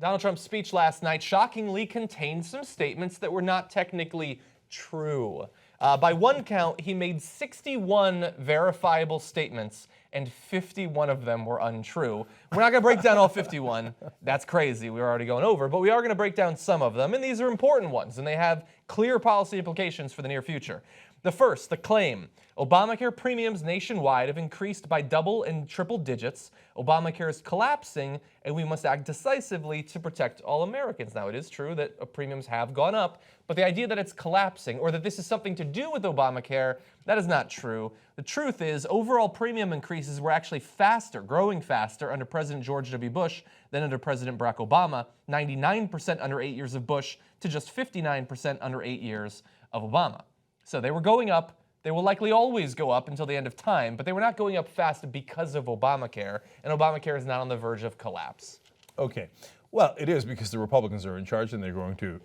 Donald Trump's speech last night shockingly contained some statements that were not technically true. By one count, he made 61 verifiable statements, and 51 of them were untrue. We're not going to break down all 51. That's crazy. We're already going over. But we are going to break down some of them, and these are important ones, and they have clear policy implications for the near future. The first, the claim. Obamacare premiums nationwide have increased by double and triple digits. Obamacare is collapsing, and we must act decisively to protect all Americans. Now, it is true that premiums have gone up, but the idea that it's collapsing or that this is something to do with Obamacare, that is not true. The truth is, overall premium increases were actually faster, growing faster under President George W. Bush than under President Barack Obama, 99% under 8 years of Bush to just 59% under 8 years of Obama. So they were going up. They will likely always go up until the end of time, but they were not going up fast because of Obamacare, and Obamacare is not on the verge of collapse. Okay. Well, it is because the Republicans are in charge and they're going to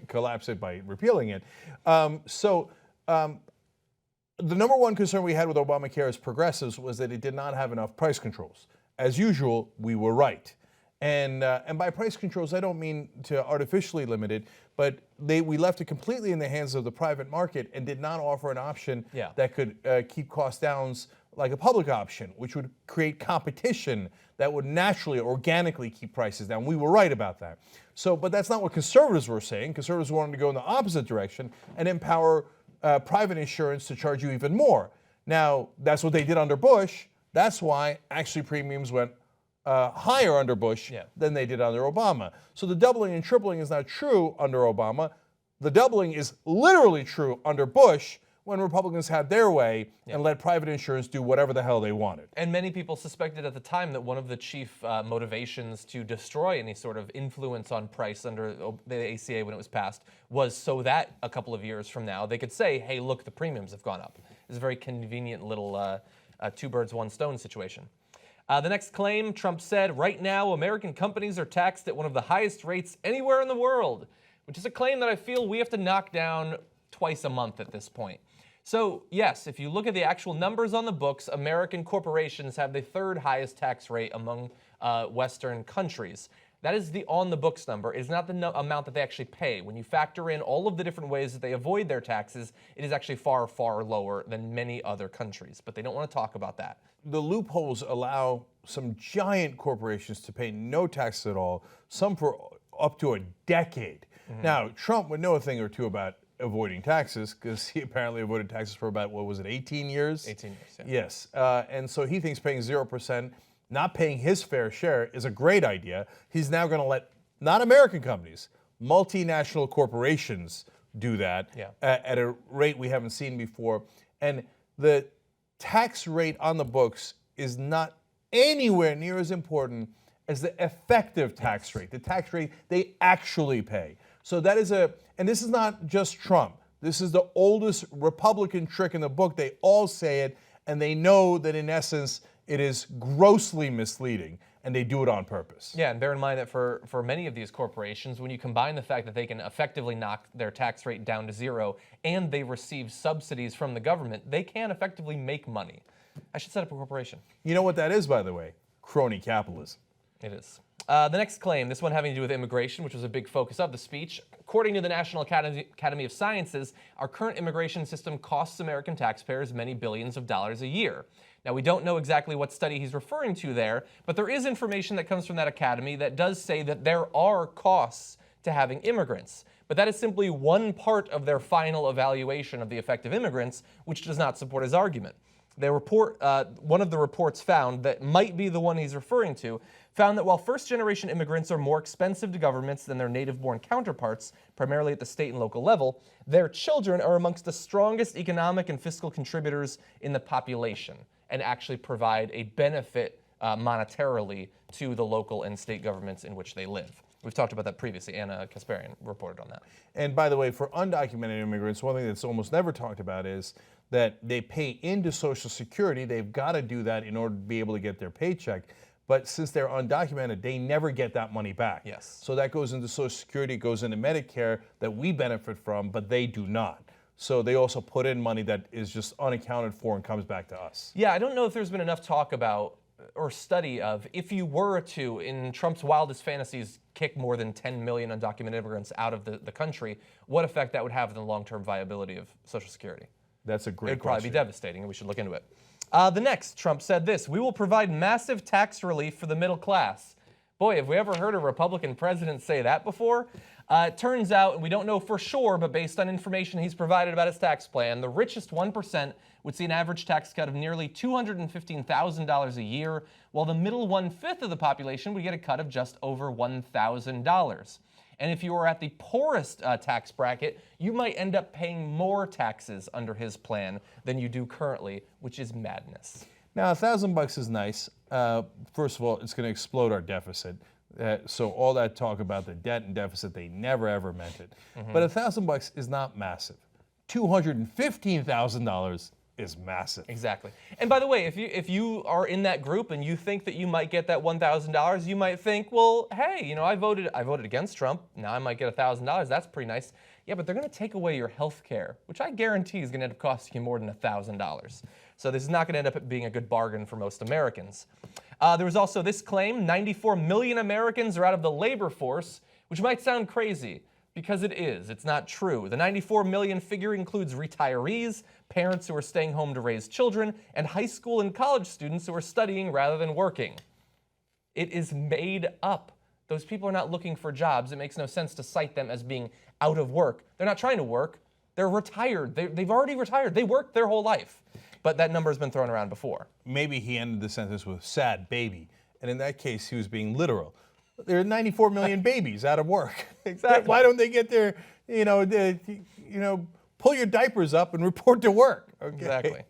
collapse it by repealing it. The number one concern we had with Obamacare as progressives was that it did not have enough price controls. As usual, we were right. And by price controls, I don't mean to artificially limit it, but we left it completely in the hands of the private market and did not offer an option that could keep costs down like a public option, which would create competition that would naturally, organically keep prices down. We were right about that. But that's not what conservatives were saying. Conservatives wanted to go in the opposite direction and empower private insurance to charge you even more. Now, that's what they did under Bush. That's why actually premiums went higher under Bush than they did under Obama. So the doubling and tripling is not true under Obama. The doubling is literally true under Bush when Republicans had their way and let private insurance do whatever the hell they wanted. And many people suspected at the time that one of the chief motivations to destroy any sort of influence on price under the ACA when it was passed was so that a couple of years from now they could say, hey, look, the premiums have gone up. It's a very convenient little two birds, one stone situation. The next claim, Trump said, right now, American companies are taxed at one of the highest rates anywhere in the world, which is a claim that I feel we have to knock down twice a month at this point. So, yes, if you look at the actual numbers on the books, American corporations have the third highest tax rate among Western countries. That is the on-the-books number. It is not the amount that they actually pay. When you factor in all of the different ways that they avoid their taxes, it is actually far, far lower than many other countries. But they don't want to talk about that. The loopholes allow some giant corporations to pay no taxes at all, some for up to a decade. Mm-hmm. Now, Trump would know a thing or two about avoiding taxes because he apparently avoided taxes for about, 18 years? 18 years, yeah. Yes, and so he thinks paying 0%, not paying his fair share is a great idea. He's now going to let, not American companies, multinational corporations do that at a rate we haven't seen before. And the tax rate on the books is not anywhere near as important as the effective tax rate, the tax rate they actually pay. So that is and this is not just Trump. This is the oldest Republican trick in the book. They all say it, and they know that in essence it is grossly misleading, and they do it on purpose. Yeah, and bear in mind that for many of these corporations, when you combine the fact that they can effectively knock their tax rate down to zero and they receive subsidies from the government, they can effectively make money. I should set up a corporation. You know what that is, by the way? Crony capitalism. It is. The next claim, this one having to do with immigration, which was a big focus of the speech. According to the National Academy of Sciences, our current immigration system costs American taxpayers many billions of dollars a year. Now, we don't know exactly what study he's referring to there, but there is information that comes from that academy that does say that there are costs to having immigrants. But that is simply one part of their final evaluation of the effect of immigrants, which does not support his argument. Their report, one of the reports found that might be the one he's referring to, found that while first-generation immigrants are more expensive to governments than their native-born counterparts, primarily at the state and local level, their children are amongst the strongest economic and fiscal contributors in the population and actually provide a benefit monetarily to the local and state governments in which they live. We've talked about that previously. Anna Kasparian reported on that. And by the way, for undocumented immigrants, one thing that's almost never talked about is that they pay into Social Security. They've got to do that in order to be able to get their paycheck. But since they're undocumented, they never get that money back. Yes. So that goes into Social Security, goes into Medicare that we benefit from, but they do not. So they also put in money that is just unaccounted for and comes back to us. Yeah, I don't know if there's been enough talk about or study of if you were to, in Trump's wildest fantasies, kick more than 10 million undocumented immigrants out of the country, what effect that would have on the long-term viability of Social Security? That's a great It'd probably question. be devastating, and we should look into it. The next, Trump said this: "We will provide massive tax relief for the middle class." Boy, have we ever heard a Republican president say that before? It turns out, and we don't know for sure, but based on information he's provided about his tax plan, the richest 1% would see an average tax cut of nearly $215,000 a year, while the middle 1/5 of the population would get a cut of just over $1,000. And if you were at the poorest tax bracket, you might end up paying more taxes under his plan than you do currently, which is madness. Now, $1,000 is nice. First of all, it's going to explode our deficit. So all that talk about the debt and deficit, they never ever meant it. But $1,000 is not massive. $215,000 is massive. Exactly. And by the way, if you are in that group and you think that you might get that $1,000, you might think, well, hey, you know, I voted against Trump. Now I might get $1,000. That's pretty nice. Yeah, but they're going to take away your health care, which I guarantee is going to end up costing you more than $1,000. So this is not going to end up being a good bargain for most Americans. There was also this claim: 94 million Americans are out of the labor force, which might sound crazy, because it is. It's not true. The 94 million figure includes retirees, parents who are staying home to raise children, and high school and college students who are studying rather than working. It is made up. Those people are not looking for jobs. It makes no sense to cite them as being out of work. They're not trying to work. They're retired. They've already retired. They worked their whole life. But that number has been thrown around before. Maybe he ended the sentence with sad baby. And in that case, he was being literal. There are 94 million babies out of work. Exactly. Why don't they get their, pull your diapers up and report to work? Okay. Exactly.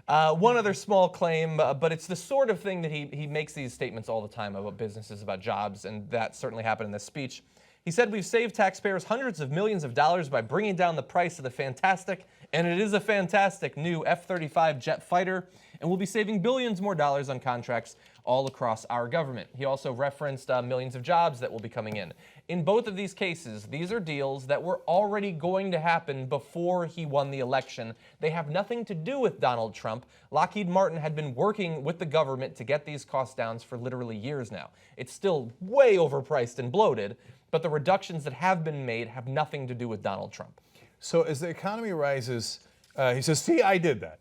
One other small claim, but it's the sort of thing that he makes these statements all the time about businesses, about jobs, and that certainly happened in this speech. He said, "We've saved taxpayers hundreds of millions of dollars by bringing down the price of the fantastic, and it is a fantastic, new F-35 jet fighter, and we'll be saving billions more dollars on contracts all across our government." He also referenced millions of jobs that will be coming in. In both of these cases, these are deals that were already going to happen before he won the election. They have nothing to do with Donald Trump. Lockheed Martin had been working with the government to get these cost downs for literally years now. It's still way overpriced and bloated, but the reductions that have been made have nothing to do with Donald Trump. So as the economy rises, he says, "See, I did that."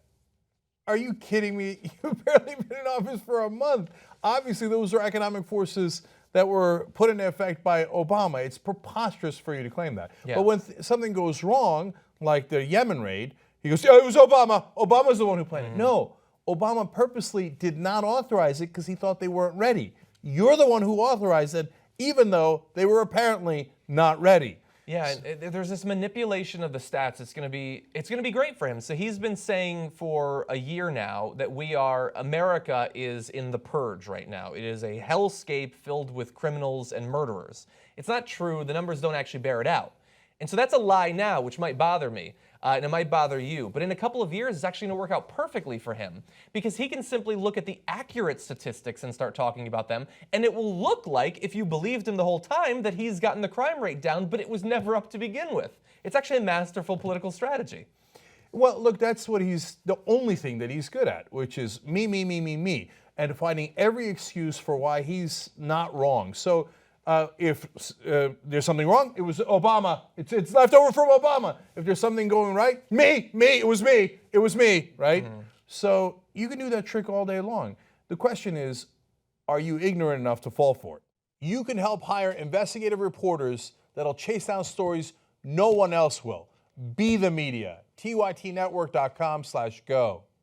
Are you kidding me? You've barely been in office for a month. Obviously, those are economic forces that were put into effect by Obama. It's preposterous for you to claim that. Yeah. But when something goes wrong, like the Yemen raid, he goes, "Yeah, it was Obama. Obama's the one who planned it." No, Obama purposely did not authorize it because he thought they weren't ready. You're the one who authorized it, even though they were apparently not ready. Yeah, and there's this manipulation of the stats. It's going to be great for him. So he's been saying for a year now that America is in the purge right now. It is a hellscape filled with criminals and murderers. It's not true. The numbers don't actually bear it out. And so that's a lie now, which might bother me, and it might bother you. But in a couple of years, it's actually going to work out perfectly for him, because he can simply look at the accurate statistics and start talking about them, and it will look like, if you believed him the whole time, that he's gotten the crime rate down, but it was never up to begin with. It's actually a masterful political strategy. Well, look, that's what the only thing that he's good at, which is me, and finding every excuse for why he's not wrong. So if there's something wrong, it was Obama. It's left over from Obama. If there's something going right, it was me, right? So you can do that trick all day long. The question is, are you ignorant enough to fall for it? You can help hire investigative reporters that'll chase down stories no one else will. Be the media. tytnetwork.com/go.